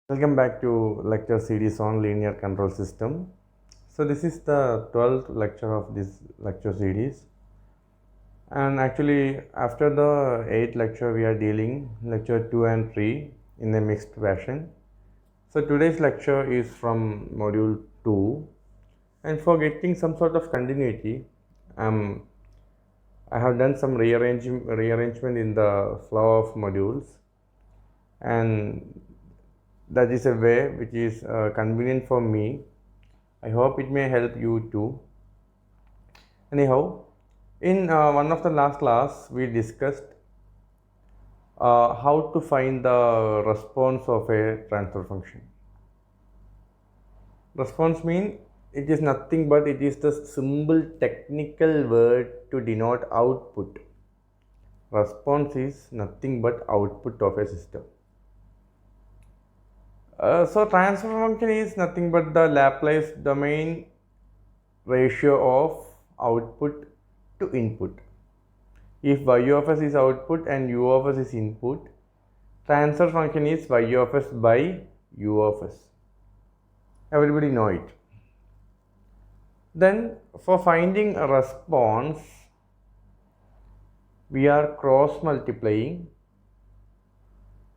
Welcome back to lecture series on linear control system. So this is the 12th lecture of this lecture series, and actually after the 8th lecture we are dealing lecture 2 and 3 in a mixed fashion. So today's lecture is from module 2, and for getting some sort of continuity, I have done some rearrangement in the flow of modules, and that is a way which is convenient for me. I hope it may help you too. Anyhow, in one of the last class, we discussed how to find the response of a transfer function. Response means it is nothing but it is the simple technical word to denote output. Response is nothing but output of a system. So transfer function is nothing but the Laplace domain ratio of output to input. If y of s is output and u of s is input, transfer function is y of s by u of s. Everybody know it. Then for finding a response, we are cross multiplying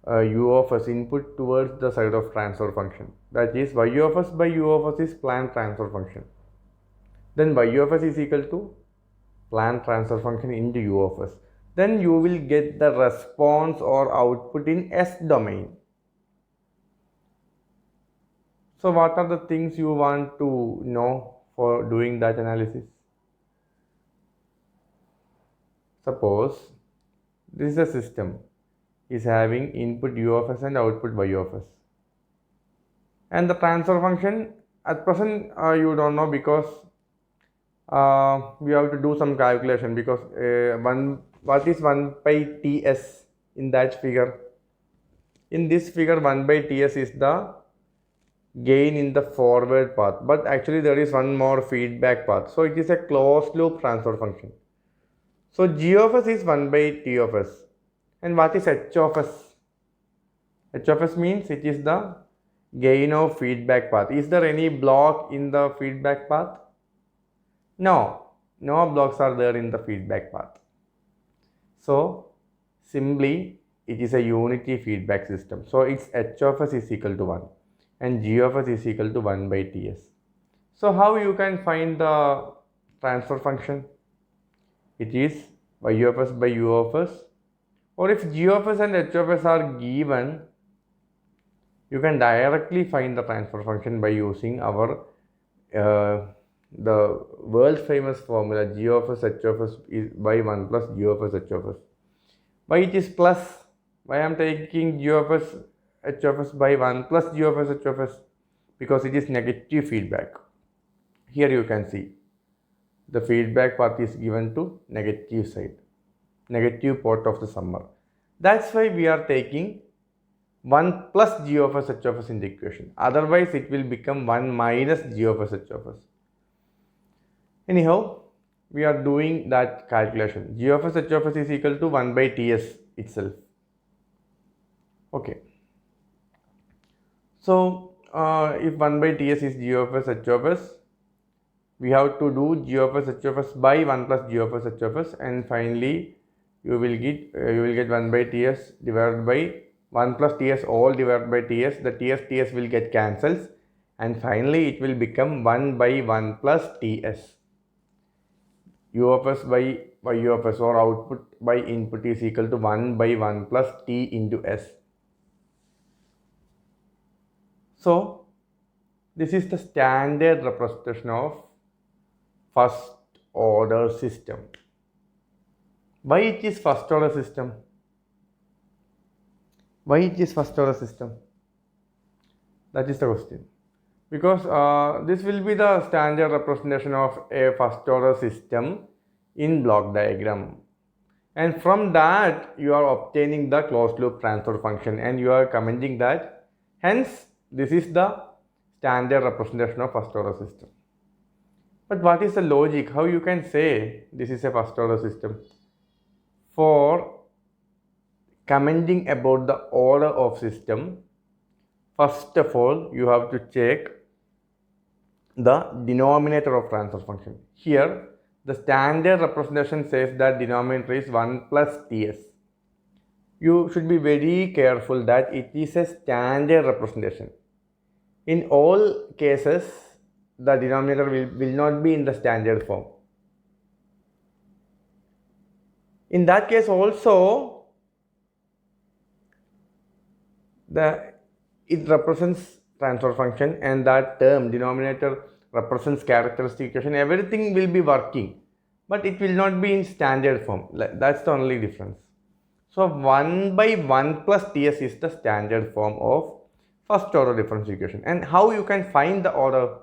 u of s input towards the side of transfer function. That is y of s by u of s is Planck transfer function. Then y of s is equal to Planck transfer function into u of s. Then you will get the response or output in S domain. So what are the things you want to know for doing that analysis? Suppose this is a system is having input u of s and output y of s. And the transfer function at present you don't know because we have to do some calculation because what is 1 by ts in that figure? In this figure 1 by ts is the gain in the forward path, but actually there is one more feedback path, so it is a closed loop transfer function. So g of s is 1 by t of s. And what is h of s? H of s means it is the gain of feedback path. Is there any block in the feedback path? No blocks are there in the feedback path. So simply it is a unity feedback system. So its h of s is equal to 1 and g of s is equal to 1 by ts. So how you can find the transfer function? It is y of s by u of s, or if g of s and h of s are given, you can directly find the transfer function by using our the world famous formula g of s h of s is by 1 plus g of s h of s. Why it is plus? Why I am taking g of s h of s by 1 plus g of s h of s? Because it is negative feedback. Here you can see the feedback path is given to negative side, negative port of the summer. That's why we are taking 1 plus g of s h of s in the equation. Otherwise it will become 1 minus g of s h of s. Anyhow, we are doing that calculation. G of s h of s is equal to 1 by ts itself. Okay. So if 1 by ts is g of s h of s, we have to do g of s h of s by 1 plus g of s h of s, and finally you will get 1 by ts divided by 1 plus ts all divided by ts. The ts will get cancels, and finally it will become 1 by 1 plus ts. U of s by y of s, or output by input, is equal to 1 by 1 plus t into s. So this is the standard representation of first order system. Why it is first order system? Why it is first order system? That is the question. Because this will be the standard representation of a first order system in block diagram, and from that you are obtaining the closed loop transfer function, and you are commenting that hence this is the standard representation of first order system. But what is the logic? How you can say this is a first order system? For commenting about the order of system, first of all you have to check the denominator of transfer function. Here the standard representation says that denominator is 1 plus ts. You should be very careful that it is a standard representation. In all cases, the denominator will not be in the standard form. In that case also, it represents transfer function, and that term denominator represents characteristic equation. Everything will be working, but it will not be in standard form. That's the only difference. So 1 by 1 plus ts is the standard form of first order differential equation. And how you can find the order?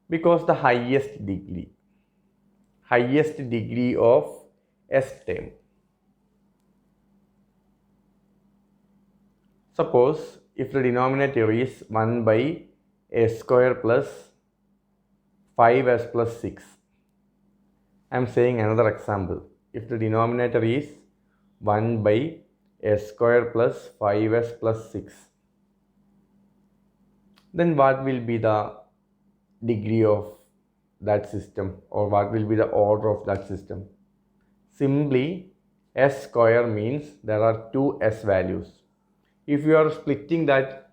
Because the highest degree of s term. Suppose if the denominator is 1 by s square plus 5s plus 6. I am saying another example. If the denominator is 1 by s square plus 5s plus 6, then what will be the degree of that system, or what will be the order of that system? Simply, s square means there are two s values. If you are splitting that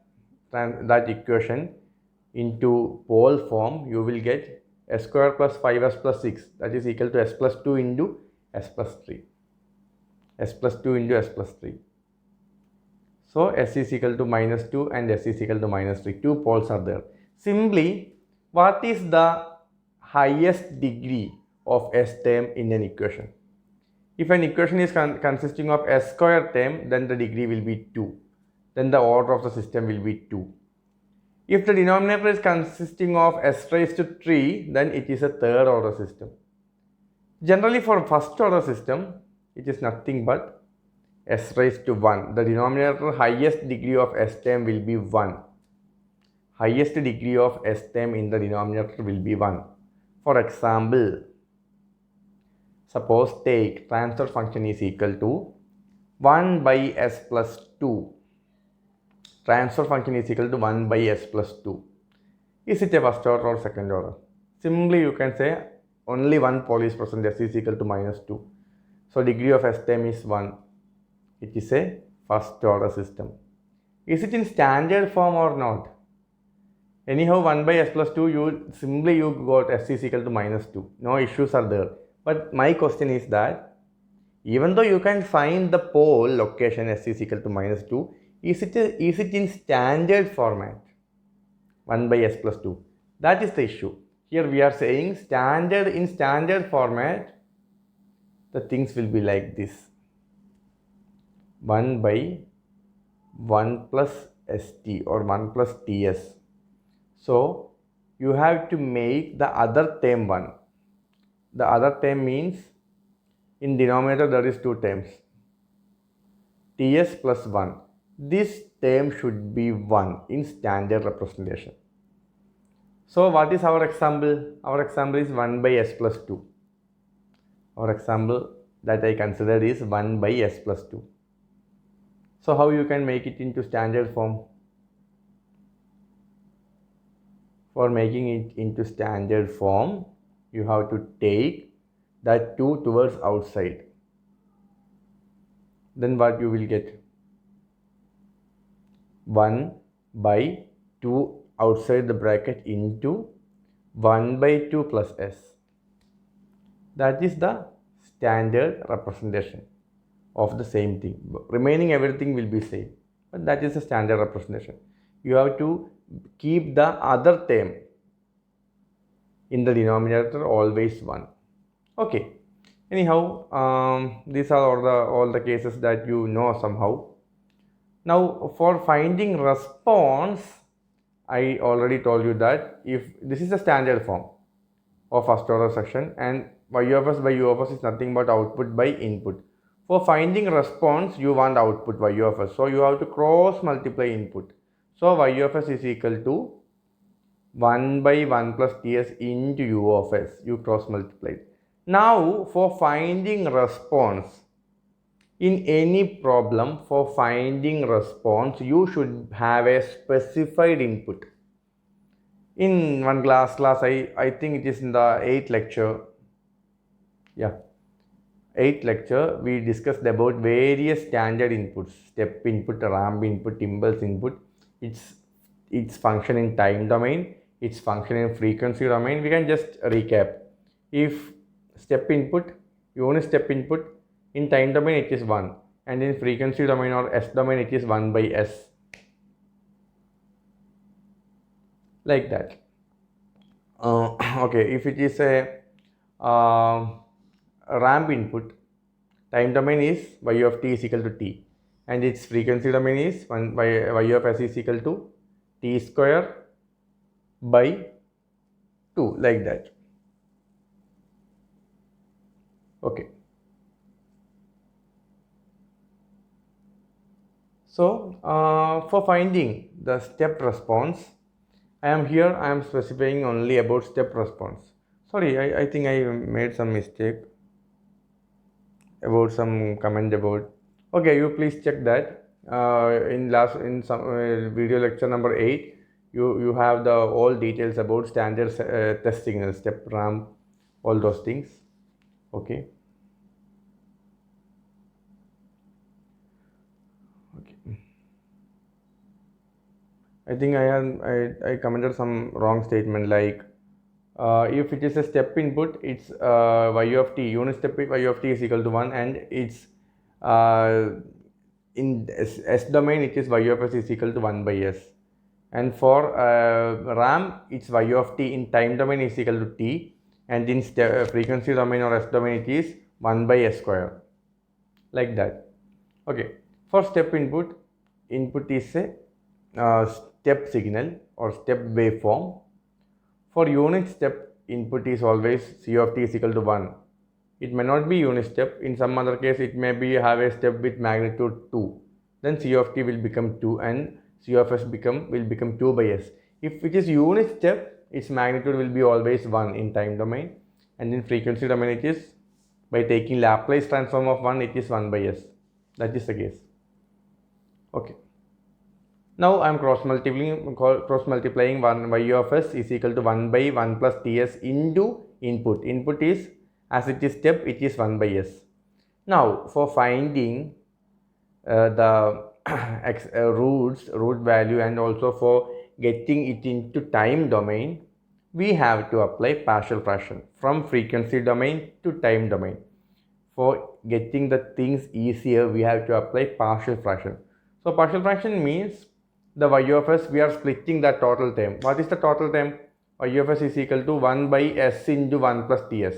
equation into pole form, you will get s square plus 5s plus 6, that is equal to s plus 2 into s plus 3. S plus 2 into s plus 3. So s is equal to minus 2 and s is equal to minus 3. Two poles are there. Simply, what is the highest degree of s term in an equation? If an equation is consisting of s square term, then the degree will be 2. Then the order of the system will be 2. If the denominator is consisting of s raised to 3, then it is a third order system. Generally for first order system, it is nothing but s raised to 1. The denominator highest degree of s term will be 1. Highest degree of s term in the denominator will be 1. For example, suppose take transfer function is equal to 1 by s plus 2. Transfer function is equal to 1 by s plus 2. Is it a first order or second order? Simply you can say only one pole is present, s is equal to minus 2. So degree of s term is 1. It is a first order system. Is it in standard form or not? Anyhow, 1 by s plus 2, you got s is equal to minus 2. No issues are there. But my question is that even though you can find the pole location s is equal to minus 2, is it in standard format? 1 by s plus 2. That is the issue. Here we are saying in standard format, the things will be like this. 1 by 1 plus st or 1 plus ts. So you have to make the other term 1. The other term means in denominator there is two terms. Ts plus 1. This term should be 1 in standard representation. So what is our example? Our example is 1 by s plus 2. Our example that I considered is 1 by s plus 2. So how you can make it into standard form? For making it into standard form, you have to take that 2 towards outside. Then what you will get? 1 by 2 outside the bracket into 1 by 2 plus s. That is the standard representation of the same thing. Remaining everything will be same, but that is the standard representation. You have to keep the other term in the denominator always 1. Okay. Anyhow, these are all the cases that you know somehow. Now for finding response, I already told you that if this is the standard form of first order section, and y of s by u of s is nothing but output by input. For finding response, you want output y of s. So you have to cross multiply input. So y of s is equal to 1 by 1 plus ts into u of s. You cross multiply. Now for finding response, In any problem, for finding response, you should have a specified input. In one class, I think it is in the 8th lecture. Yeah, 8th lecture, we discussed about various standard inputs: step input, ramp input, impulse input, its function in time domain, its function in frequency domain. We can just recap. If step input, unit step input, in time domain it is 1, and in frequency domain or S domain it is 1 by S, like that. Okay, if it is a ramp input, time domain is y of t is equal to t, and its frequency domain is 1 by y of s is equal to t square by 2, like that. Okay. So for finding the step response, I am specifying only about step response. Sorry, I think I made some mistake about some comment about. Okay, you please check that. In some video lecture number 8, you have the all details about standard test signal, step, ramp, all those things. Okay. I think I commented some wrong statement, like if it is a step input, it's y of t, unit step y of t is equal to 1, and it's in S domain it is y of s is equal to 1 by s, and for ramp it's y of t in time domain is equal to t, and in frequency domain or S domain it is 1 by s square, like that. Okay, for step input is a step signal or step waveform. For unit step, input is always c of t is equal to 1. It may not be unit step. In some other case, it may be have a step with magnitude 2. Then c of t will become 2 and c of s will become 2 by s. If it is unit step, its magnitude will be always 1 in time domain, and in frequency domain it is, by taking Laplace transform of 1, it is 1 by s. That is the case. Okay. Now I am cross multiplying 1 y of s is equal to 1 by 1 plus ts into input. Input is, as it is step, it is 1 by s. Now for finding the root value, and also for getting it into time domain, we have to apply partial fraction from frequency domain to time domain. For getting the things easier, we have to apply partial fraction. So partial fraction means the y of s, we are splitting the total term. What is the total term? Y of s is equal to 1 by s into 1 plus ts.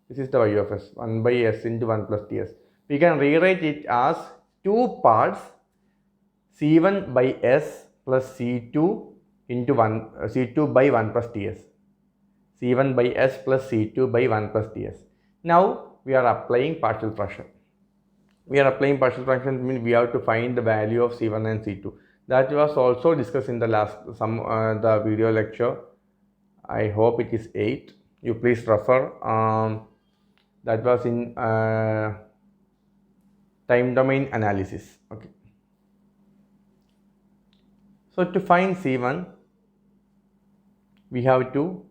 This is the y of s, 1 by s into 1 plus ts. We can rewrite it as two parts, c1 by s plus c2 into 1, c2 by 1 plus ts. c1 by s plus c2 by 1 plus ts. Now we are applying partial fraction. Means we have to find the value of c1 and c2. That was also discussed in the last the video lecture. I hope it is 8. You please refer. That was in time domain analysis. Okay. So to find C1, we have to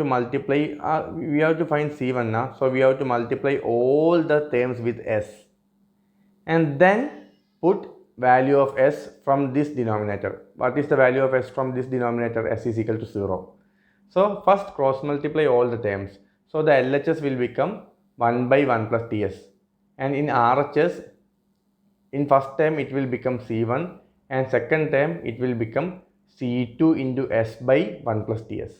multiply. We have to find C1 now. So we have to multiply all the terms with S, and then put value of s from this denominator. What is the value of s from this denominator? S is equal to 0. So first cross multiply all the terms. So the LHS will become 1 by 1 plus ts, and in RHS, in first term it will become C1, and second term it will become C2 into s by 1 plus ts.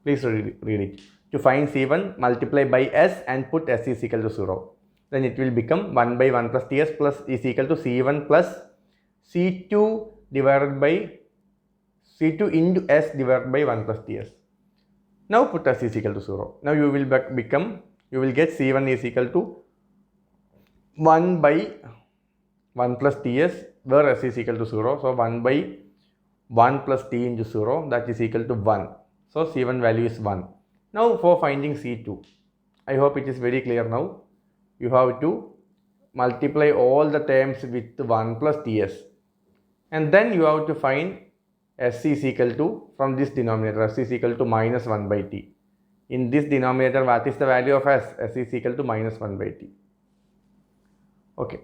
Please read it. To find C1, multiply by s and put s is equal to 0. Then it will become 1 by 1 plus ts plus is equal to C1 plus C2 divided by C2 into s divided by 1 plus ts. Now put s is equal to 0. Now you will get C1 is equal to 1 by 1 plus ts, where s is equal to 0. So 1 by 1 plus t into 0, that is equal to 1. So C1 value is 1. Now for finding C2, I hope it is very clear now. you have to multiply all the terms with 1 plus ts, and then you have to find s is equal to, from this denominator, s is equal to minus 1 by t. In this denominator, what is the value of s? S is equal to minus 1 by t. Okay.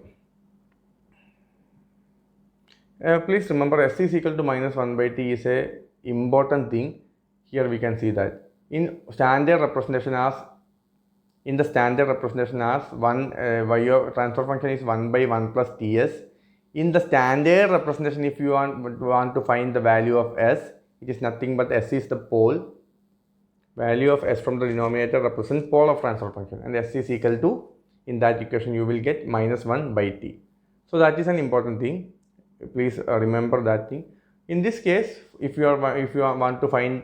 Please remember, s is equal to minus 1 by t is a important thing. Here we can see that in standard representation as, y of transfer function is 1 by 1 plus ts. In the standard representation, if you want to find the value of s, it is nothing but s is the pole. Value of s from the denominator represents pole of transfer function, and s is equal to, in that equation you will get minus 1 by t. So that is an important thing. Please remember that thing. In this case, if you want to find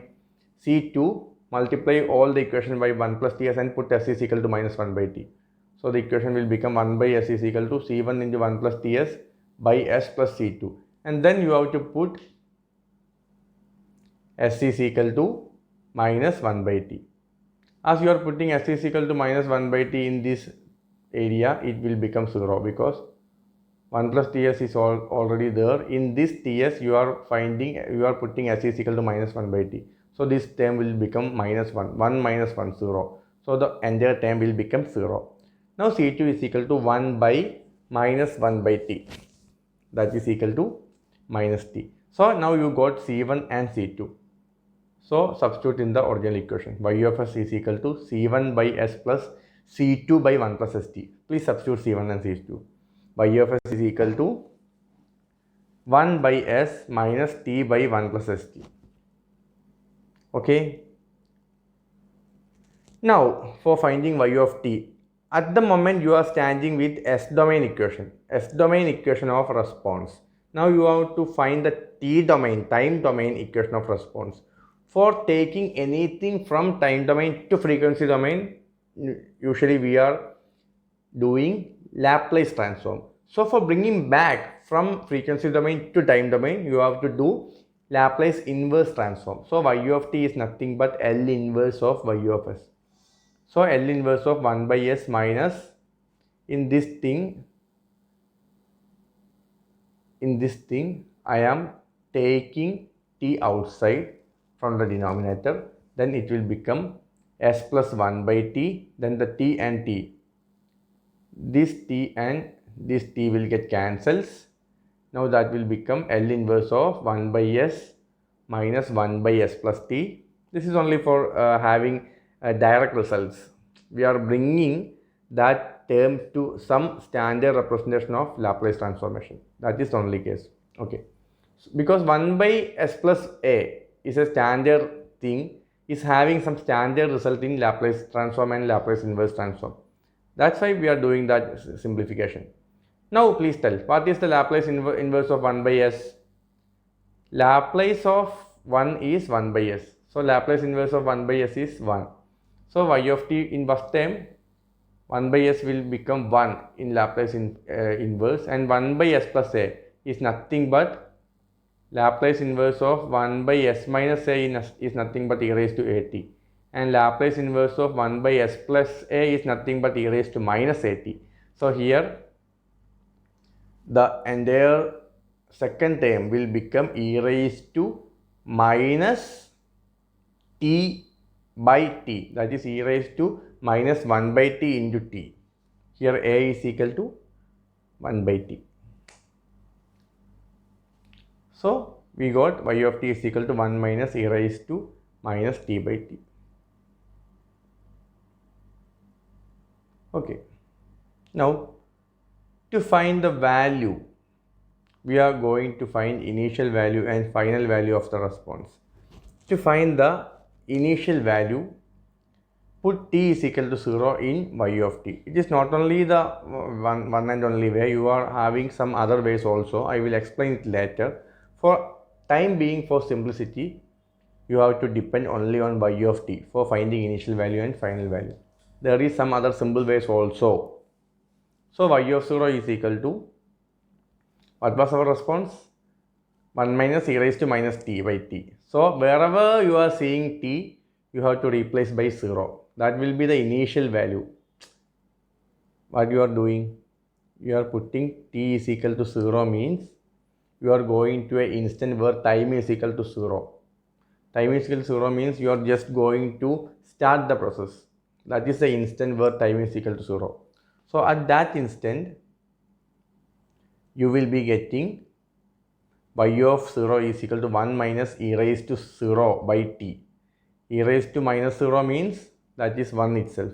C2, multiply all the equation by 1 plus ts and put s is equal to minus 1 by t. So the equation will become 1 by s is equal to C1 into 1 plus ts by s plus C2. And then you have to put s is equal to minus 1 by t. As you are putting s is equal to minus 1 by t in this area, it will become 0 because 1 plus ts is already there. In this ts, you are putting s is equal to minus 1 by t. So this term will become minus 1. 1 minus 1, 0. So the entire term will become 0. Now C2 is equal to 1 by minus 1 by t. That is equal to minus t. So now you got C1 and C2. So substitute in the original equation. Y of s is equal to C1 by s plus C2 by 1 plus st. Please substitute C1 and C2. Y of s is equal to 1 by s minus t by 1 plus st. Okay. Now for finding y of t, at the moment you are standing with s domain equation of response. Now you have to find the t domain, time domain equation of response. For taking anything from time domain to frequency domain, usually we are doing Laplace transform. So for bringing back from frequency domain to time domain, you have to do Laplace inverse transform. So y of t is nothing but L inverse of y of s. So L inverse of 1 by s minus, in this thing I am taking t outside from the denominator, then it will become s plus 1 by t, then the t and t. This t and this t will get cancels. Now that will become L inverse of 1 by s minus 1 by s plus t. This is only for having direct results. We are bringing that term to some standard representation of Laplace transformation. That is the only case. Okay. Because 1 by s plus a is a standard thing, is having some standard result in Laplace transform and Laplace inverse transform. That's why we are doing that simplification. Now please tell, what is the Laplace inverse of 1 by s? Laplace of 1 is 1 by s. So Laplace inverse of 1 by s is 1. So y of t in first term, 1 by s will become 1 in Laplace inverse, and 1 by s plus a is nothing but Laplace inverse of 1 by s minus a is nothing but e raised to at, and Laplace inverse of 1 by s plus a is nothing but e raised to minus at. So here the entire second term will become e raised to minus t by t, that is e raised to minus 1 by t into t. Here a is equal to 1 by t. So we got y of t is equal to 1 minus e raised to minus t by t. Okay. Now to find the value, we are going to find initial value and final value of the response. To find the initial value, put t is equal to 0 in y of t. It is not only the one and only way, you are having some other ways also. I will explain it later. For time being, for simplicity, you have to depend only on y of t for finding initial value and final value. There is some other simple ways also. So y of 0 is equal to, what was our response? 1 minus e raised to minus t by t. So wherever you are seeing t, you have to replace by 0. That will be the initial value. what you are doing? You are putting t is equal to 0 means you are going to an instant where time is equal to 0. Time is equal to 0 means you are just going to start the process. That is the instant where time is equal to 0. So at that instant, you will be getting y of 0 is equal to 1 minus e raised to 0 by t. E raised to minus 0 means that is 1 itself.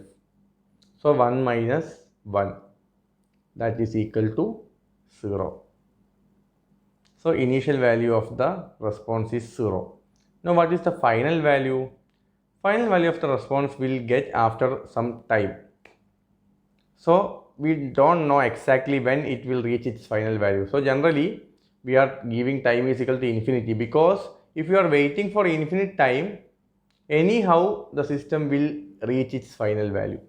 So 1 minus 1, that is equal to 0. So initial value of the response is 0. Now what is the final value? Final value of the response will get after some time. So we don't know exactly when it will reach its final value. So generally we are giving time is equal to infinity, because if you are waiting for infinite time, anyhow the system will reach its final value.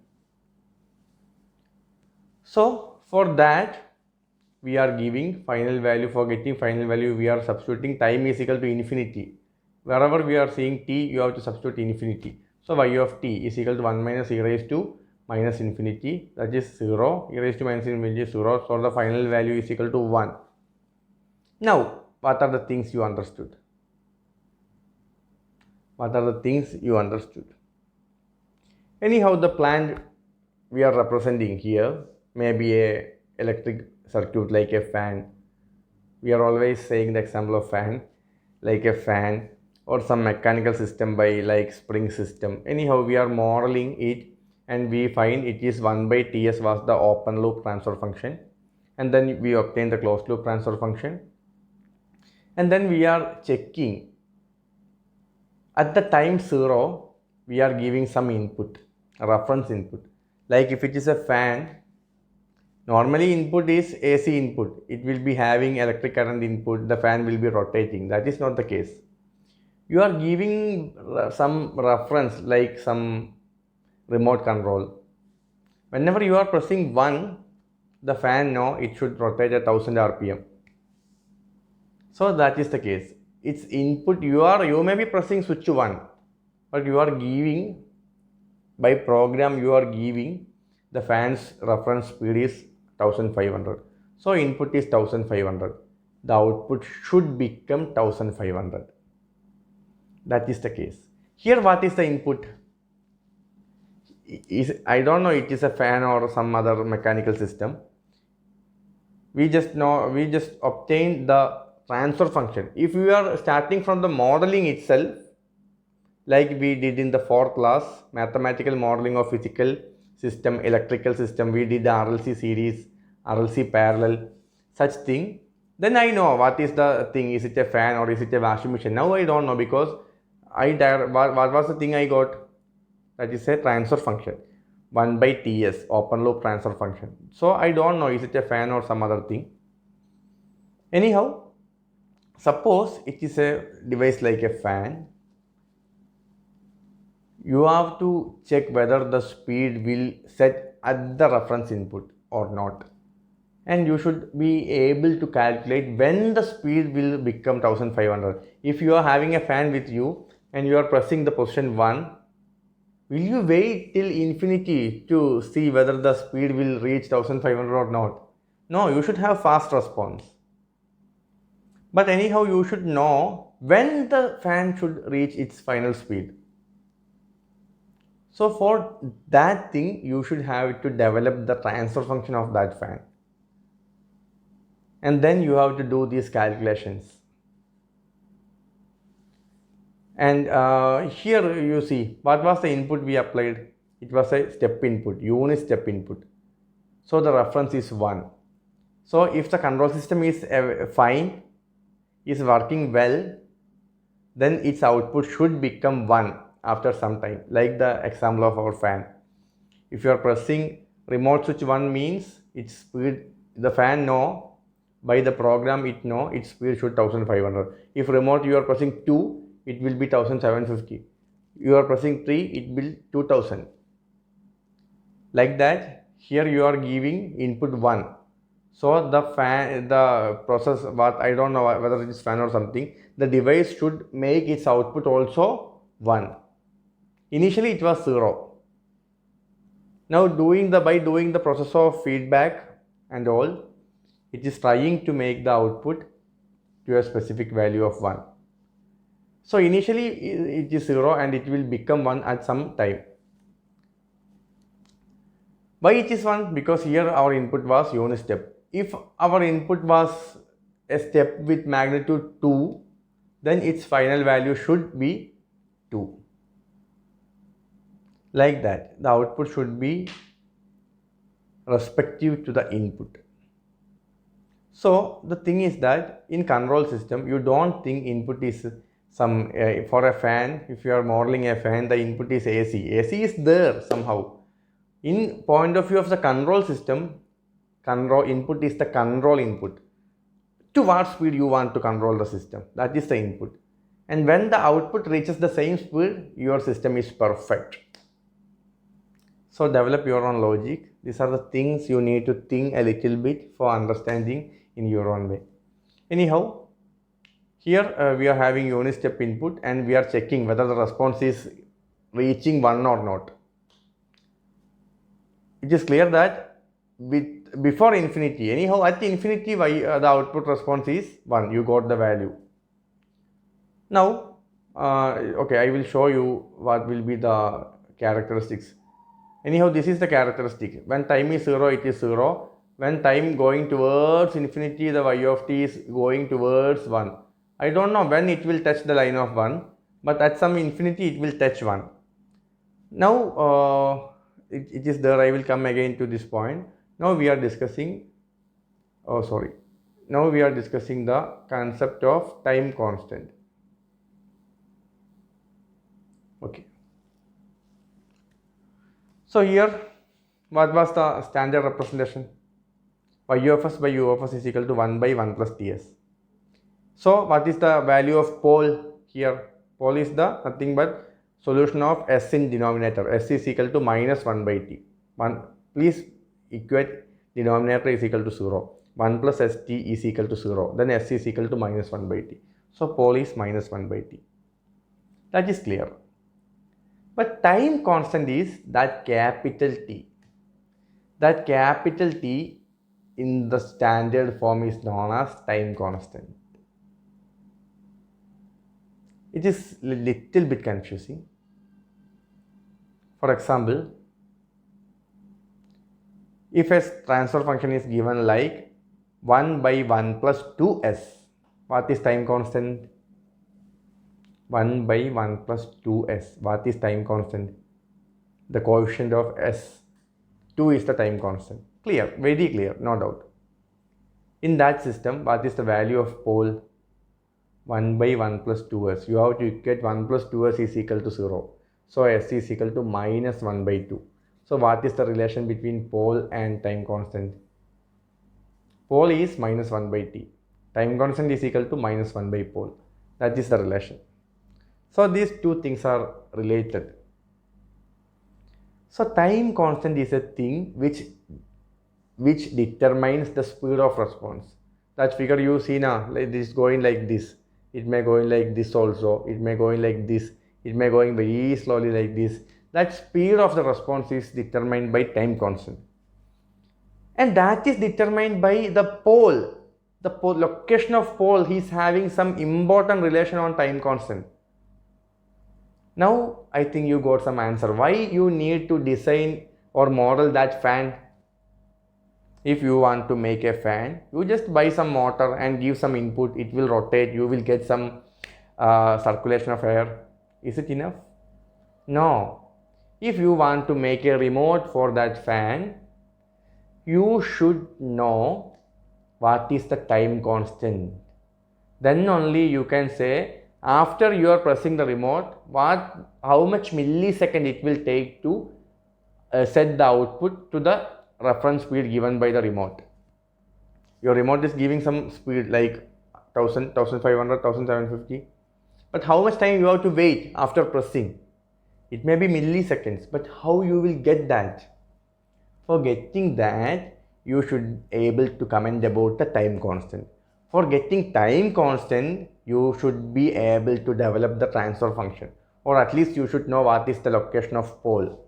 So for that, we are giving final value. For getting final value, we are substituting time is equal to infinity. Wherever we are seeing t, you have to substitute infinity. So y of t is equal to 1 minus e raised to minus infinity, that is 0. E raised to minus infinity is 0. So the final value is equal to 1. Now, what are the things you understood? What are the things you understood? Anyhow, the plant we are representing here may be a electric circuit like a fan. We are always saying the example of fan, like a fan, or some mechanical system by like spring system. Anyhow, we are modeling it and we find it is 1 by Ts was the open loop transfer function, and then we obtain the closed loop transfer function, and then we are checking at the time 0 we are giving some input, a reference input. Like if it is a fan, normally input is AC input. It will be having electric current input, the fan will be rotating. That is not the case. You are giving some reference like some remote control. Whenever you are pressing 1, the fan it should rotate at 1000 rpm. So that is the case. Its input, you may be pressing switch 1, but you are giving, by program you are giving the fan's reference speed is 1500. So input is 1500. The output should become 1500. That is the case. Here what is the input? I don't know, it is a fan or some other mechanical system. We just obtain the transfer function. If we are starting from the modeling itself, like we did in the 4th class, mathematical modeling of physical system, electrical system, we did the RLC series, RLC parallel, such thing. Then I know what is the thing, is it a fan or is it a washing machine? Now I don't know, because what was the thing I got? That is a transfer function, 1 by Ts, open loop transfer function. So I don't know, is it a fan or some other thing? Anyhow, suppose it is a device like a fan. You have to check whether the speed will set at the reference input or not. And you should be able to calculate when the speed will become 1500. If you are having a fan with you and you are pressing the position 1, will you wait till infinity to see whether the speed will reach 1500 or not? No, you should have fast response. But anyhow, you should know when the fan should reach its final speed. So for that thing, you should have to develop the transfer function of that fan. And then you have to do these calculations. And here you see, what was the input we applied? It was a step input, unit step input. So the reference is 1. So if the control system is fine, is working well, then its output should become 1 after some time, like the example of our fan. If you are pressing remote switch 1 means its speed, the fan by the program its speed should 1500. If remote you are pressing 2, it will be 1750. You are pressing 3, it will 2000. Like that, here you are giving input 1. So the process, what I don't know whether it is fan or something, the device should make its output also 1. Initially it was 0. Now by doing the process of feedback and all, it is trying to make the output to a specific value of 1. So initially it is 0 and it will become 1 at some time. Why it is 1? Because here our input was unit step. If our input was a step with magnitude 2, then its final value should be 2. Like that, the output should be respective to the input. So the thing is that in control system, you don't think input is some, for a fan, if you are modeling a fan, the input is AC. AC is there somehow. In point of view of the control system, control input is the control input. To what speed you want to control the system, that is the input. And when the output reaches the same speed, your system is perfect. So develop your own logic. These are the things you need to think a little bit for understanding in your own way. Anyhow, here we are having unit step input and we are checking whether the response is reaching 1 or not. It is clear that before infinity, anyhow at infinity the output response is 1, you got the value. Now, okay, I will show you what will be the characteristics. Anyhow, this is the characteristic. When time is 0, it is 0. When time going towards infinity, the y of t is going towards 1. I don't know when it will touch the line of 1, but at some infinity it will touch 1. Now, it is there. I will come again to this point. Now we are discussing, now we are discussing the concept of time constant. Okay. So here, what was the standard representation? Y of s by u of s is equal to 1 by 1 plus ts. So what is the value of pole here? Pole is the nothing but solution of s in denominator. S is equal to minus 1 by t. Please equate denominator is equal to 0. 1 plus st is equal to 0. Then s is equal to minus 1 by t. So pole is minus 1 by t. That is clear. But time constant is that capital T. That capital T in the standard form is known as time constant. It is a little bit confusing. For example, if a transfer function is given like 1 by 1 plus 2s, what is time constant? 1 by 1 plus 2s. What is time constant? The coefficient of s. 2 is the time constant. Clear, very clear, no doubt. In that system, what is the value of pole? 1 by 1 plus 2s. You have to get 1 plus 2s is equal to 0. So s is equal to minus 1 by 2. So what is the relation between pole and time constant? Pole is minus 1 by t. Time constant is equal to minus 1 by pole. That is the relation. So these two things are related. So time constant is a thing which determines the speed of response. That figure you see now, like this going like this. It may going like this also. It may going like this. It may going very slowly like this. That speed of the response is determined by time constant. And that is determined by the pole. The location of pole is having some important relation on time constant. Now I think you got some answer. Why you need to design or model that fan? If you want to make a fan, you just buy some motor and give some input. It will rotate. You will get some circulation of air. Is it enough? No. If you want to make a remote for that fan, you should know what is the time constant. Then only you can say, after you are pressing the remote, how much millisecond it will take to set the output to the reference speed given by the remote. Your remote is giving some speed like 1000, 1500, 1750. But how much time you have to wait after pressing? It may be milliseconds, but how you will get that? For getting that, you should able to comment about the time constant. For getting time constant, you should be able to develop the transfer function, or at least you should know what is the location of pole.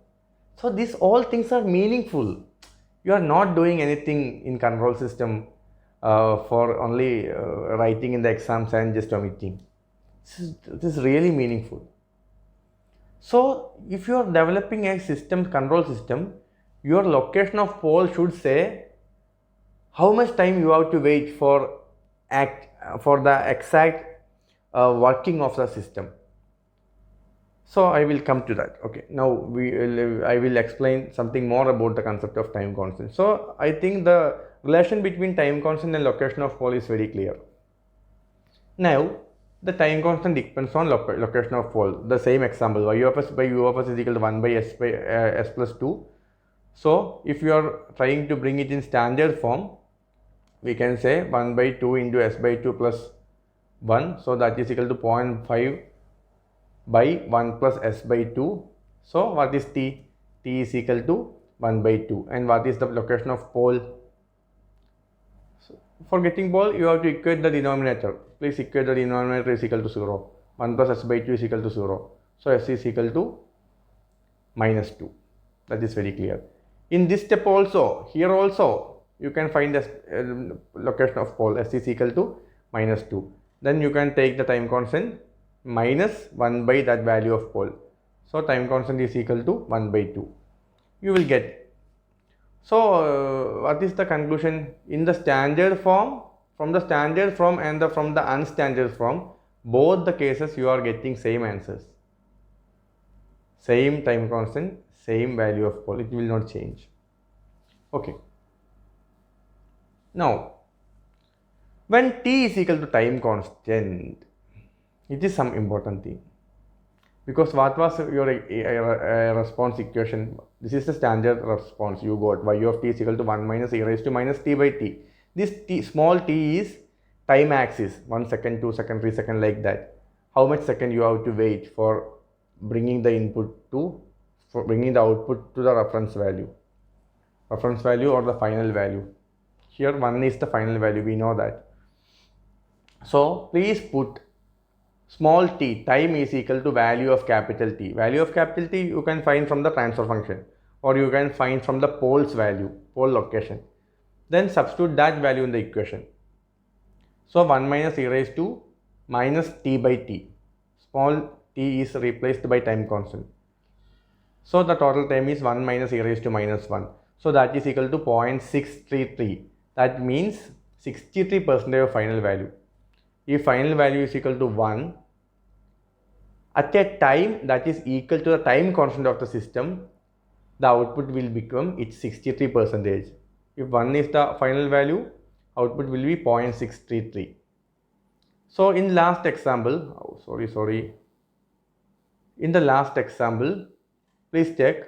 So these all things are meaningful. You are not doing anything in control system for only writing in the exams and just omitting. This is really meaningful. So if you are developing a system, control system, your location of pole should say how much time you have to wait for the exact working of the system. So I will come to that. Okay, now I will explain something more about the concept of time constant. So I think the relation between time constant and location of pole is very clear. Now the time constant depends on location of pole. The same example, y of s by u of s is equal to 1 by s plus 2. So if you are trying to bring it in standard form, we can say 1 by 2 into s by 2 plus 1. So that is equal to 0.5 by 1 plus s by 2. So what is t? T is equal to 1 by 2. And what is the location of pole? So for getting pole, you have to equate the denominator. Please equate the denominator is equal to 0. 1 plus s by 2 is equal to 0. So s is equal to minus 2. That is very clear. In this step also, here also, you can find the location of pole. S is equal to minus 2. Then you can take the time constant minus 1 by that value of pole. So time constant is equal to 1 by 2. You will get. So what is the conclusion? In the standard form, from the standard form and from the unstandard form, both the cases you are getting same answers. Same time constant, same value of pole. It will not change. Okay. Now, when t is equal to time constant, it is some important thing, because what was your response equation? This is the standard response you got. Y of t is equal to 1 minus e raised to minus t by t. This t, small t is time axis, 1 second, 2 second, 3 second, like that. How much second you have to wait for bringing the bringing the output to the reference value or the final value. Here 1 is the final value, we know that. So please put small t, time is equal to value of capital T. Value of capital T you can find from the transfer function, or you can find from the pole's value, pole location. Then substitute that value in the equation. So 1 minus e raised to minus t by t. Small t is replaced by time constant. So the total time is 1 minus e raised to minus 1. So that is equal to 0.633. That means 63% of final value. If final value is equal to 1, at a time that is equal to the time constant of the system, the output will become its 63%. If 1 is the final value, output will be 0.633. So in last example, in the last example, please check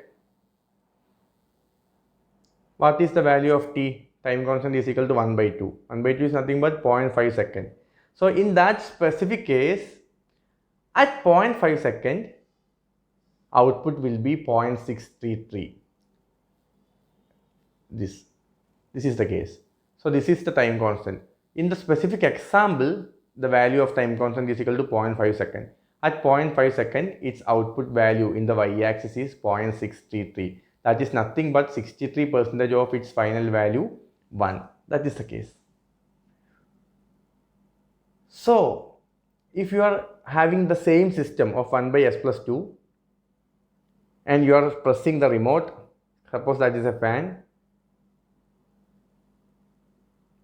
what is the value of t. Time constant is equal to 1 by 2. 1 by 2 is nothing but 0.5 second. So in that specific case, at 0.5 second, output will be 0.633. This is the case. So this is the time constant. In the specific example, the value of time constant is equal to 0.5 second. At 0.5 second, its output value in the y-axis is 0.633. That is nothing but 63% of its final value 1. That is the case. So if you are having the same system of 1 by s plus 2 and you are pressing the remote, suppose that is a fan,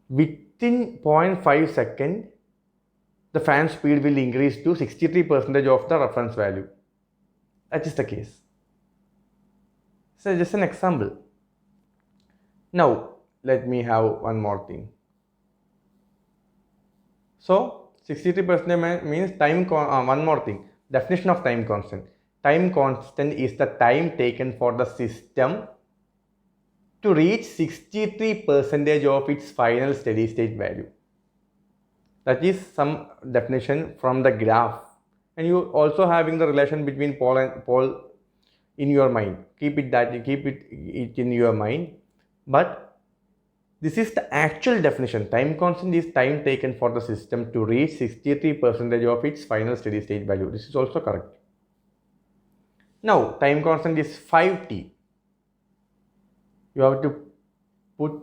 within 0.5 second, the fan speed will increase to 63% of the reference value. That is the case. So just an example. Now let me have one more thing. So 63% means time, one more thing, definition of time constant. Time constant is the time taken for the system to reach 63% of its final steady state value. That is some definition from the graph. And you also having the relation between pole and pole in your mind. Keep it in your mind. But this is the actual definition. Time constant is time taken for the system to reach 63% of its final steady state value. This is also correct. Now time constant is 5t. you have to put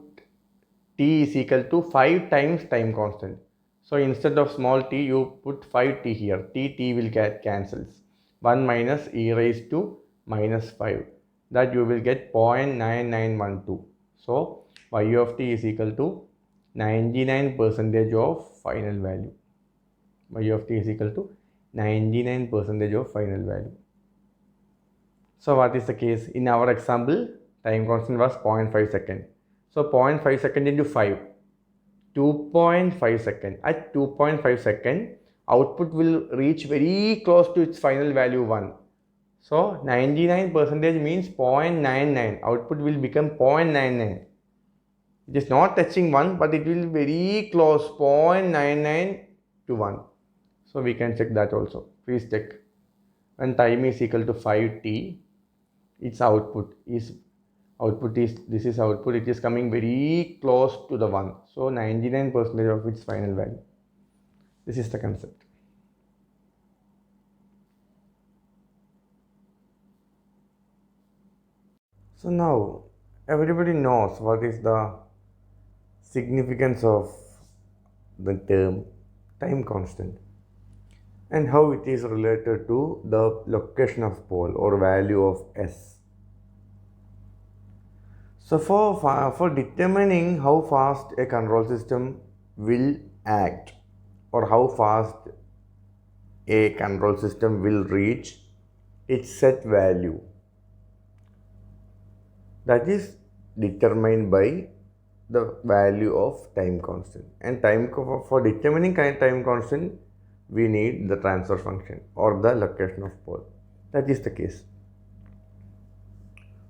t is equal to 5 times time constant. So instead of small t, you put 5t here. T will get cancels. 1 minus e raised to minus 5. That you will get 0.9912. So y of t is equal to 99% of final value. Y of t is equal to 99% of final value. So what is the case? In our example, time constant was 0.5 second. So 0.5 second into 5, 2.5 second. At 2.5 second, output will reach very close to its final value 1. So 99% means 0.99. Output will become 0.99. It is not touching 1, but it will be very close, 0.99 to 1. So we can check that also. Please check. When time is equal to 5t, its output is this is output, it is coming very close to the 1. So 99% of its final value. This is the concept. So now everybody knows what is the significance of the term time constant and how it is related to the location of pole or value of s. So for determining how fast a control system will act or how fast a control system will reach its set value, that is determined by the value of time constant. And for determining time constant, we need the transfer function or the location of pole. That is the case.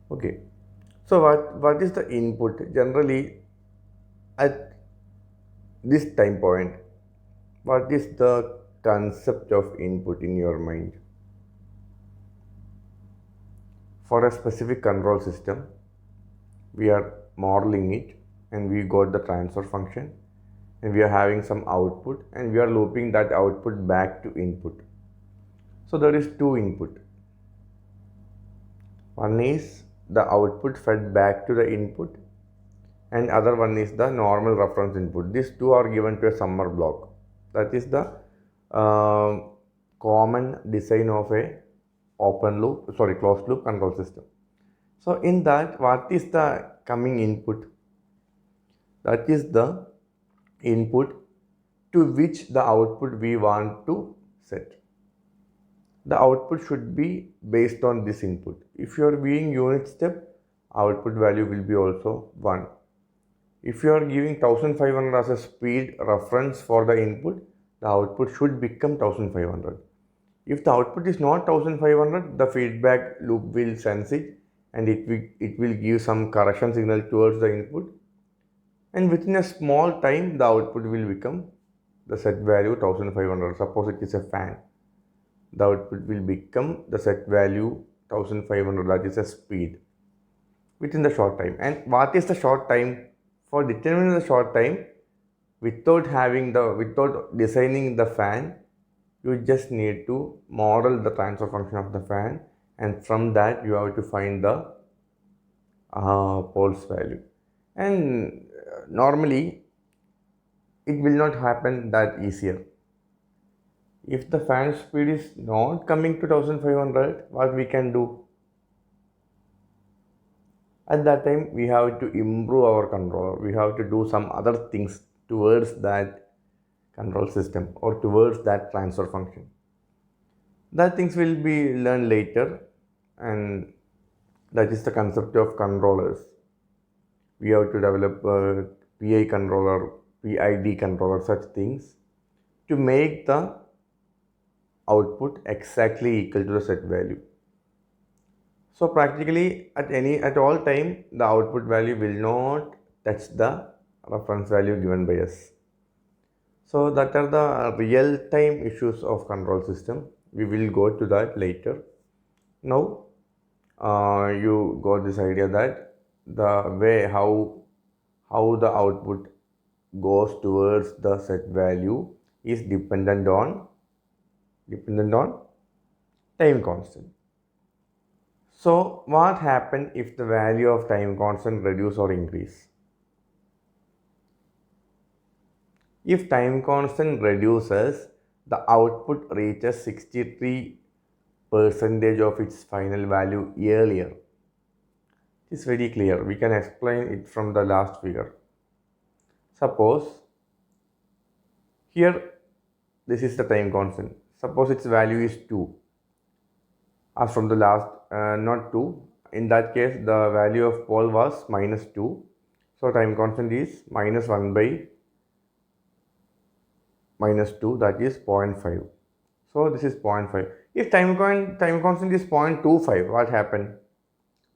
Okay. So what is the input? Generally, at this time point, what is the concept of input in your mind? For a specific control system, we are modeling it and we got the transfer function and we are having some output and we are looping that output back to input. So there is two input. One is the output fed back to the input and other one is the normal reference input. These two are given to a summer block. That is the common design of a closed loop control system. So in that, what is the coming input? That is the input to which the output we want to set. The output should be based on this input. If you are viewing unit step, output value will be also 1. If you are giving 1500 as a speed reference for the input, the output should become 1500. If the output is not 1500, the feedback loop will sense it and it will give some correction signal towards the input. And within a small time, the output will become the set value 1500. Suppose it is a fan. The output will become the set value 1500, that is a speed within the short time. And what is the short time? For determining the short time, without designing the fan, you just need to model the transfer function of the fan and from that you have to find the pole's value. And normally it will not happen that easier. If the fan speed is not coming to 1500, what we can do? At that time, we have to improve our controller. We have to do some other things towards that control system or towards that transfer function. That things will be learned later, and that is the concept of controllers. We have to develop a PI controller, PID controller, such things to make the output exactly equal to the set value. So practically at all time, the output value will not touch the reference value given by us. So that are the real time issues of control system. We will go to that later. Now you got this idea that the way how the output goes towards the set value is dependent on time constant. So what happens if the value of time constant reduce or increase? If time constant reduces, the output reaches 63% of its final value earlier. It's very clear. We can explain it from the last figure. Suppose here this is the time constant. Suppose its value is 2. As from the last, not 2. In that case, the value of pole was minus 2. So time constant is minus 1 by minus 2, that is 0.5. So this is 0.5. If time constant is 0.25, what happened?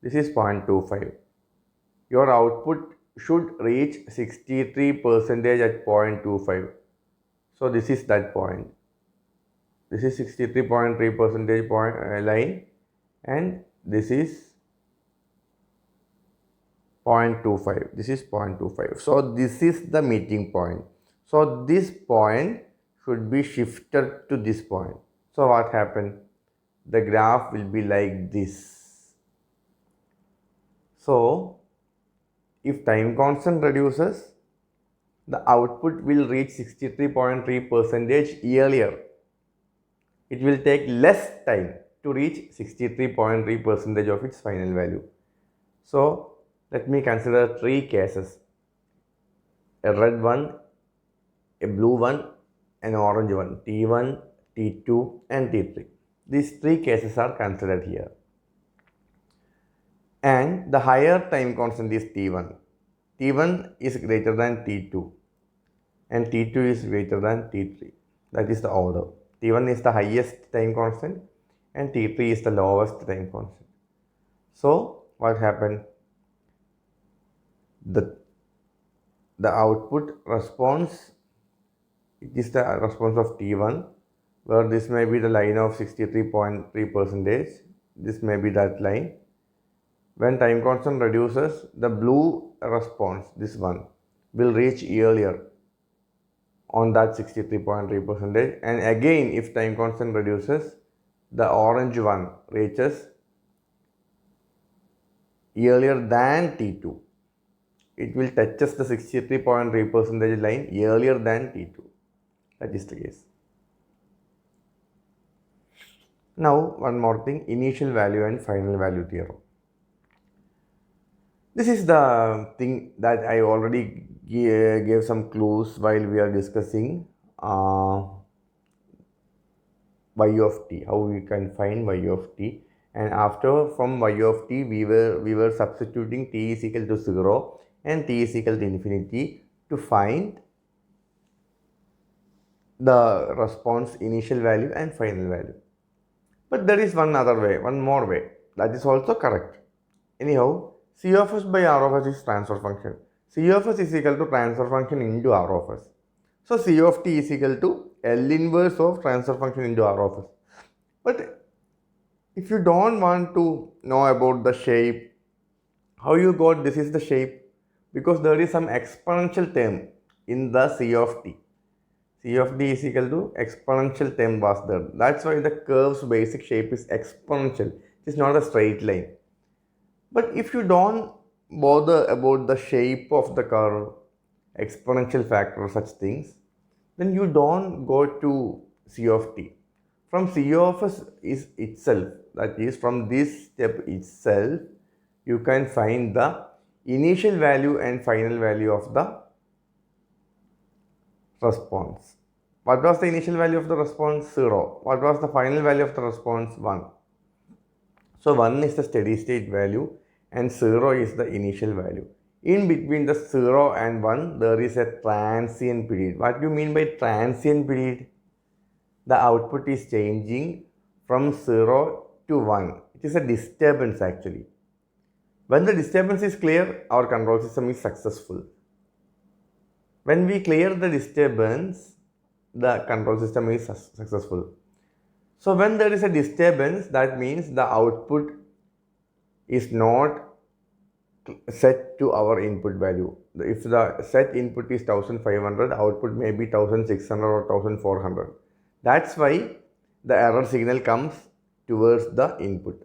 This is 0.25. Your output should reach 63% at 0.25. So this is that point. This is 63.3% point line, and this is 0.25. This is 0.25. So this is the meeting point. So this point should be shifted to this point. So what happened? The graph will be like this. So if time constant reduces, the output will reach 63.3% earlier. It will take less time to reach 63.3% of its final value. So let me consider 3 cases: a red one, a blue one, an orange one, T1, T2 and T3. These 3 cases are considered here. And the higher time constant is T1. T1 is greater than T2 and T2 is greater than T3. That is the order. T1 is the highest time constant and T3 is the lowest time constant. So what happened? The output response, it is the response of T1, where this may be the line of 63.3%. This may be that line. When time constant reduces, the blue response, this one, will reach earlier on that 63.3%. And again, if time constant reduces, the orange one reaches earlier than T2. It will touches the 63.3% line earlier than T2. That is the case. Now, one more thing, initial value and final value theorem. This is the thing that I already gave some clues while we are discussing y of t, how we can find y of t. And after from y of t, we were substituting t is equal to 0 and t is equal to infinity to find the response initial value and final value. But there is one other way, one more way, that is also correct. Anyhow, C of s by R of s is transfer function. C of s is equal to transfer function into R of s. So C of t is equal to L inverse of transfer function into R of s. But if you don't want to know about the shape, how you got this is the shape? Because there is some exponential term in the C of t. C of t is equal to exponential term was there. That's why the curve's basic shape is exponential. It is not a straight line. But if you don't bother about the shape of the curve, exponential factor, such things, then you don't go to C of t. From C of s is itself, that is from this step itself, you can find the initial value and final value of the response. What was the initial value of the response? 0. What was the final value of the response? 1. So 1 is the steady state value and 0 is the initial value. In between the 0 and 1, there is a transient period. What do you mean by transient period? The output is changing from 0 to 1. It is a disturbance actually. When the disturbance is clear, our control system is successful. When we clear the disturbance, the control system is successful. So when there is a disturbance, that means the output is not set to our input value. If the set input is 1500, output may be 1600 or 1400. That's why the error signal comes towards the input.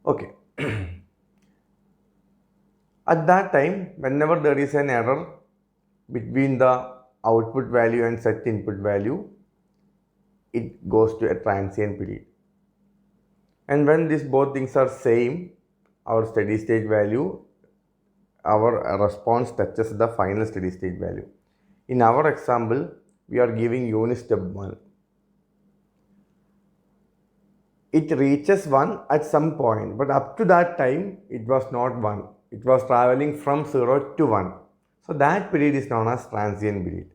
Okay. At that time, whenever there is an error between the output value and set input value, it goes to a transient period. And when these both things are same, our steady state value, our response touches the final steady state value. In our example, we are giving unit step 1. It reaches 1 at some point, but up to that time, it was not 1. It was traveling from 0 to 1. So that period is known as transient period.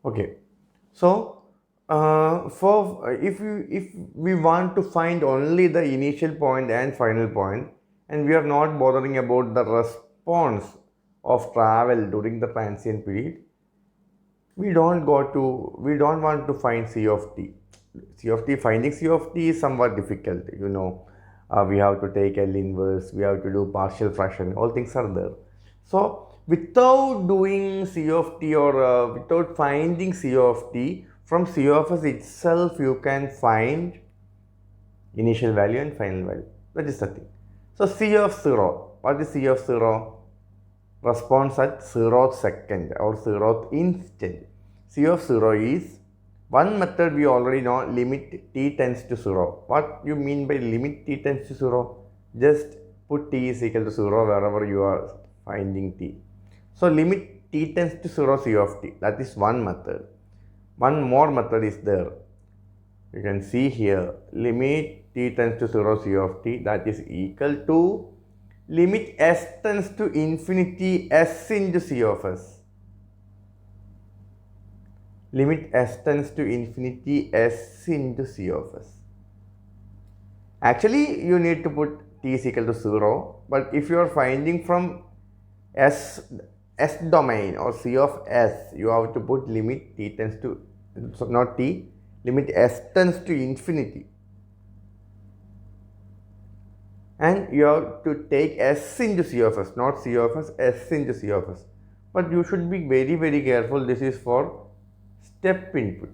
Okay. So, if we want to find only the initial point and final point, and we are not bothering about the response of travel during the transient period, we don't want to find C of t. Finding C of t is somewhat difficult. We have to take L inverse, we have to do partial fraction, all things are there. So without doing C of t, or without finding C of t, from C of s itself you can find initial value and final value. That is the thing. So C of 0, what is C of 0? Response at 0th second or 0th instant. C of 0 is one method we already know, limit t tends to 0. What you mean by limit t tends to 0? Just put t is equal to 0 wherever you are finding t. So limit t tends to 0 C of t. That is one method. One more method is there. You can see here, limit t tends to 0 C of t, that is equal to limit s tends to infinity s into C of s. Limit s tends to infinity s into C of s. Actually, you need to put t is equal to 0, but if you are finding from s domain or C of s, you have to put limit t tends to, so not t, limit s tends to infinity. And you have to take s into C of s, not C of s, s into C of s. But you should be very, very careful. This is for step input.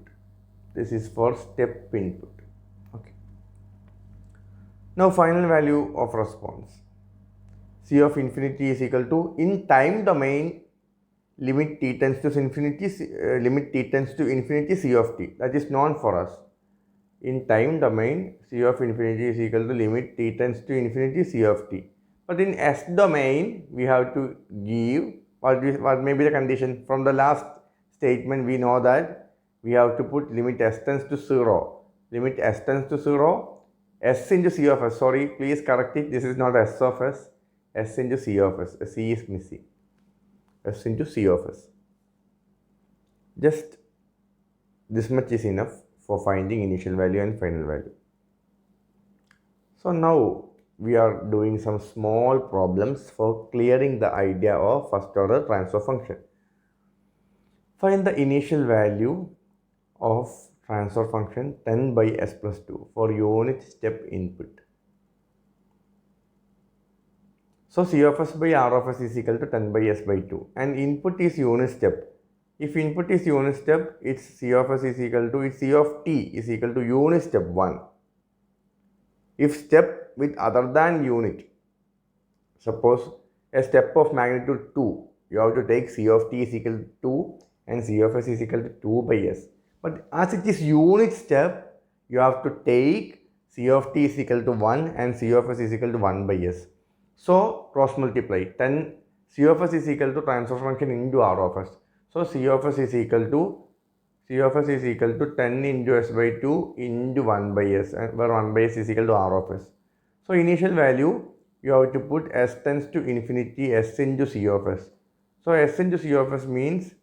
This is for step input. Okay. Now final value of response. C of infinity is equal to, in time domain, limit t tends to infinity, limit t tends to infinity C of t. That is known for us. In time domain, C of infinity is equal to limit t tends to infinity C of t. But in S domain, we have to give, what may be the condition? From the last statement, we know that we have to put limit S tends to 0. Limit S tends to 0, S into C of S. Sorry, please correct it. This is not S of S. S into C of S. C is missing. S into C of S. Just this much is enough for finding initial value and final value. So now we are doing some small problems for clearing the idea of first order transfer function. Find the initial value of transfer function 10 by s plus 2 for unit step input. So C of s by R of s is equal to 10 by s by 2, and input is unit step. If input is unit step, its C of s is equal to, its C of t is equal to unit step 1. If step with other than unit, suppose a step of magnitude 2, you have to take C of t is equal to 2 and C of s is equal to 2 by s. But as it is unit step, you have to take C of t is equal to 1 and C of s is equal to 1 by s. So cross multiply, 10 C of s is equal to transfer function into R of s. So C of s is equal to 10 into s by 2 into 1 by s, where 1 by s is equal to R of s. So initial value, you have to put s tends to infinity s into C of s. So s into C of s means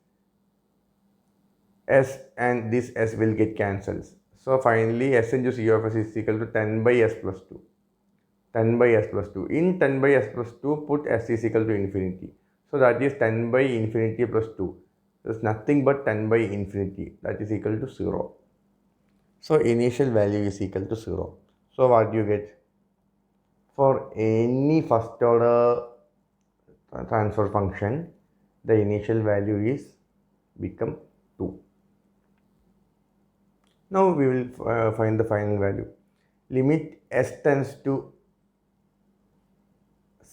s and this s will get cancelled. So finally s into C of s is equal to 10 by s plus 2. 10 by s plus 2. In 10 by s plus 2, put s is equal to infinity. So that is 10 by infinity plus 2. There's nothing but 10 by infinity, that is equal to 0. So initial value is equal to 0. So what do you get? For any first order transfer function, the initial value is become 2. Now we will find the final value. Limit s tends to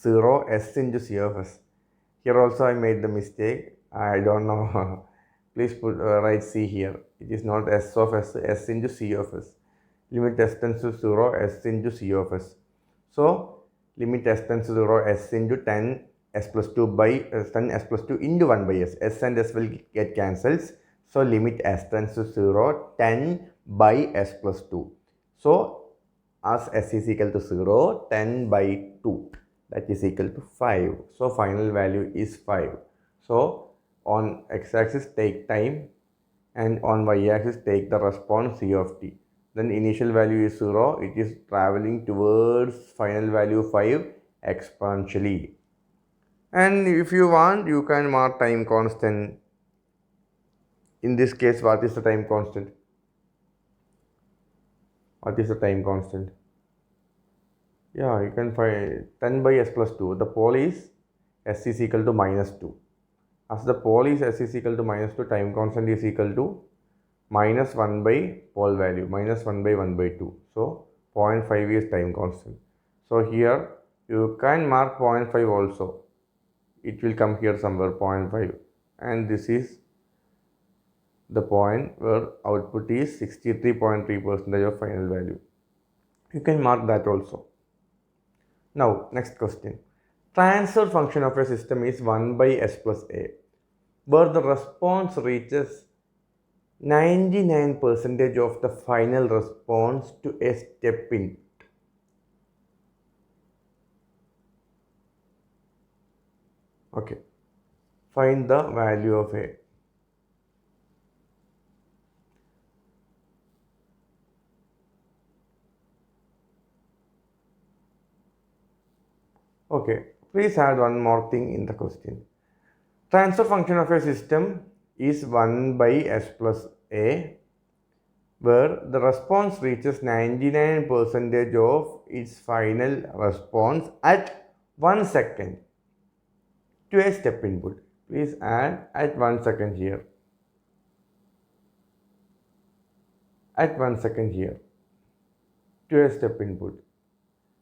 0 s into c of s. Here also I made the mistake. I don't know. Please write c here. It is not s of s, s into c of s. Limit s tends to 0, s into c of s. So limit s tends to 0, s into 10 s plus 2 by 10 s plus 2 into 1 by s. S and s will get cancels. So limit s tends to 0, 10 by s plus 2. So as s is equal to 0, 10 by 2, that is equal to 5. So final value is 5. So on x-axis take time and on y-axis take the response c of t. Then initial value is 0, it is traveling towards final value 5 exponentially. And if you want, you can mark time constant. In this case, what is the time constant? What is the time constant? Yeah, you can find 10 by s plus 2. The pole is s is equal to minus 2. As the pole is s is equal to minus 2, time constant is equal to minus 1 by pole value, minus 1 by 1 by 2. So 0.5 is time constant. So here you can mark 0.5 also. It will come here somewhere 0.5, and this is the point where output is 63.3% of final value. You can mark that also. Now next question. Transfer function of a system is 1 by s plus a, where the response reaches 99% of the final response to a step input. Okay, find the value of a. Okay, please add one more thing in the question. Transfer function of a system is 1 by s plus a, where the response reaches 99% of its final response at 1 second to a step input. Please add at 1 second here. At 1 second here to a step input.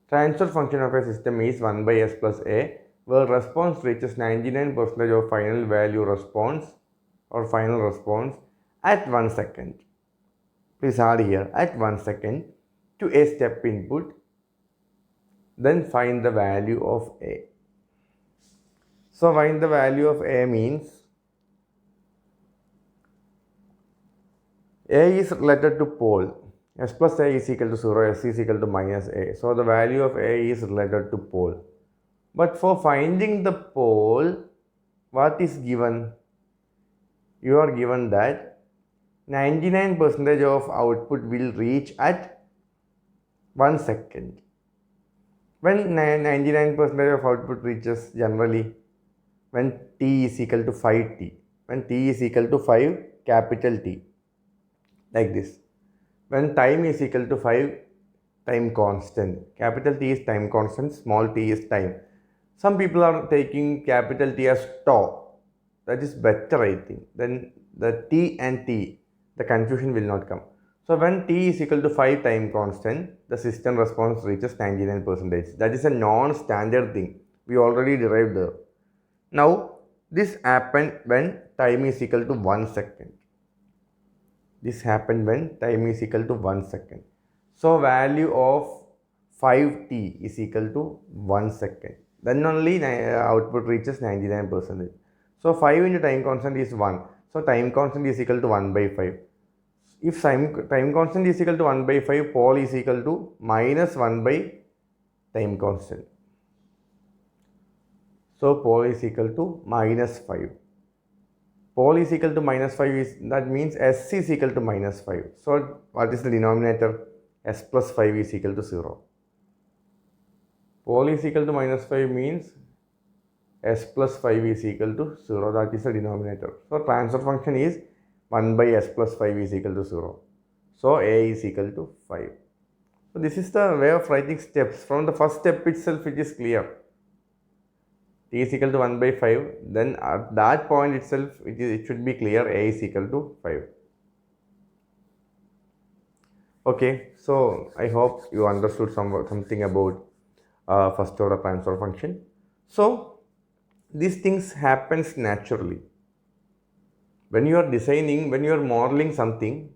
Transfer function of a system is 1 by s plus a, where response reaches 99% of final value response or final response at 1 second. Please add here at 1 second to a step input. Then find the value of a. So find the value of a means a is related to pole. S plus a is equal to 0, s is equal to minus a. So the value of a is related to pole. But for finding the pole, what is given? You are given that 99% of output will reach at 1 second. When 99% of output reaches generally when t is equal to 5t. When t is equal to 5 capital T. Like this. When time is equal to 5 time constant. Capital T is time constant, small t is time. Some people are taking capital T as tau. That is better, I think. Then the t and t, the confusion will not come. So when t is equal to 5 time constant, the system response reaches 99%. That is a non-standard thing. We already derived there. Now this happened when time is equal to 1 second. This happened when time is equal to 1 second. So value of 5t is equal to 1 second. Then only output reaches 99%. So 5 into time constant is 1. So time constant is equal to 1 by 5. If time constant is equal to 1 by 5, pole is equal to minus 1 by time constant. So pole is equal to minus 5. Pole is equal to minus 5 is, that means s is equal to minus 5. So what is the denominator? S plus 5 is equal to 0. Pole is equal to minus 5 means s plus 5 is equal to 0. That is the denominator. So transfer function is 1 by s plus 5 is equal to 0. So a is equal to 5. So this is the way of writing steps. From the first step itself it is clear. T is equal to 1 by 5. Then at that point itself it should be clear a is equal to 5. Okay, so I hope you understood something about first order transfer function. So these things happens naturally when you are designing, when you are modeling something,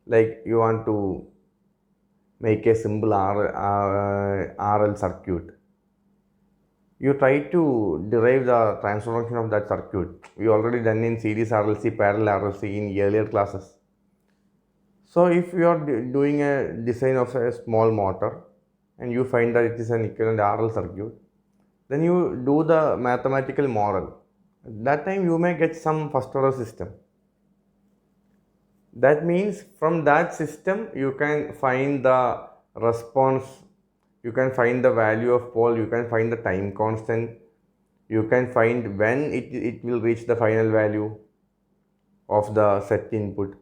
like you want to make a simple RL circuit. You try to derive the transfer function of that circuit. You already done in series RLC, parallel RLC in earlier classes. So if you are doing a design of a small motor and you find that it is an equivalent RL circuit, then you do the mathematical model. At that time you may get some first order system. That means from that system you can find the response, you can find the value of pole, you can find the time constant, you can find when it will reach the final value of the set input.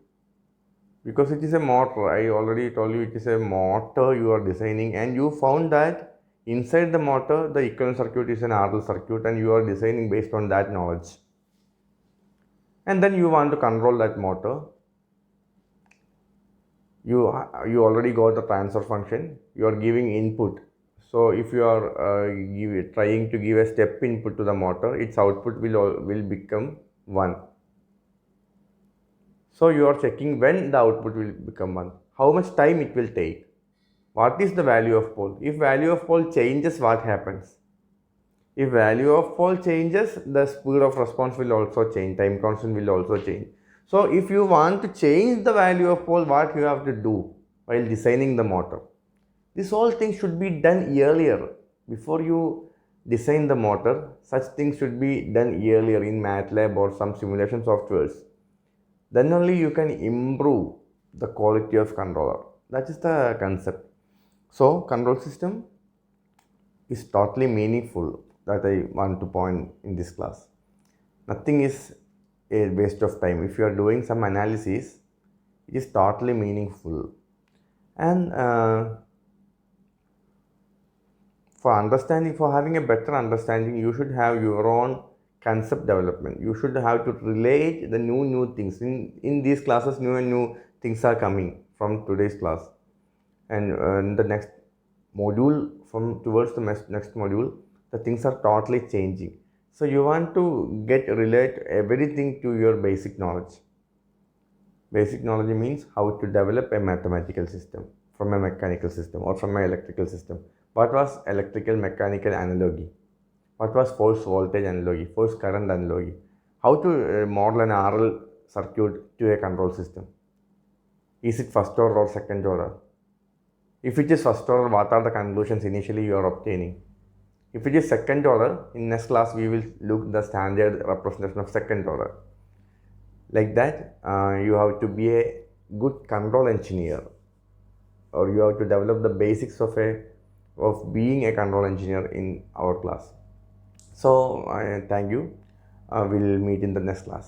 Because it is a motor, I already told you it is a motor you are designing, and you found that inside the motor the equivalent circuit is an RL circuit and you are designing based on that knowledge. And then you want to control that motor. You already got the transfer function, you are giving input. So if you are trying to give a step input to the motor, its output will become 1. So you are checking when the output will become 1, how much time it will take, what is the value of pole. If value of pole changes, what happens? If value of pole changes, the speed of response will also change, time constant will also change. So if you want to change the value of pole, what you have to do while designing the motor? This whole thing should be done earlier. Before you design the motor, such things should be done earlier in MATLAB or some simulation softwares. Then only you can improve the quality of controller. That is the concept. So control system is totally meaningful, that I want to point in this class. Nothing is a waste of time. If you are doing some analysis, it is totally meaningful. And for having a better understanding, you should have your own concept development. You should have to relate the new things. In these classes, new things are coming from today's class. And in the next module, from towards the next module, the things are totally changing. So you want to relate everything to your basic knowledge. Basic knowledge means how to develop a mathematical system from a mechanical system or from an electrical system. What was electrical mechanical analogy? What was force voltage analogy, force current analogy? How to model an RL circuit to a control system? Is it first order or second order? If it is first order, what are the conclusions initially you are obtaining? If it is second order, in next class we will look the standard representation of second order. Like that, you have to be a good control engineer, or you have to develop the basics of being a control engineer in our class. So thank you. We'll meet in the next class.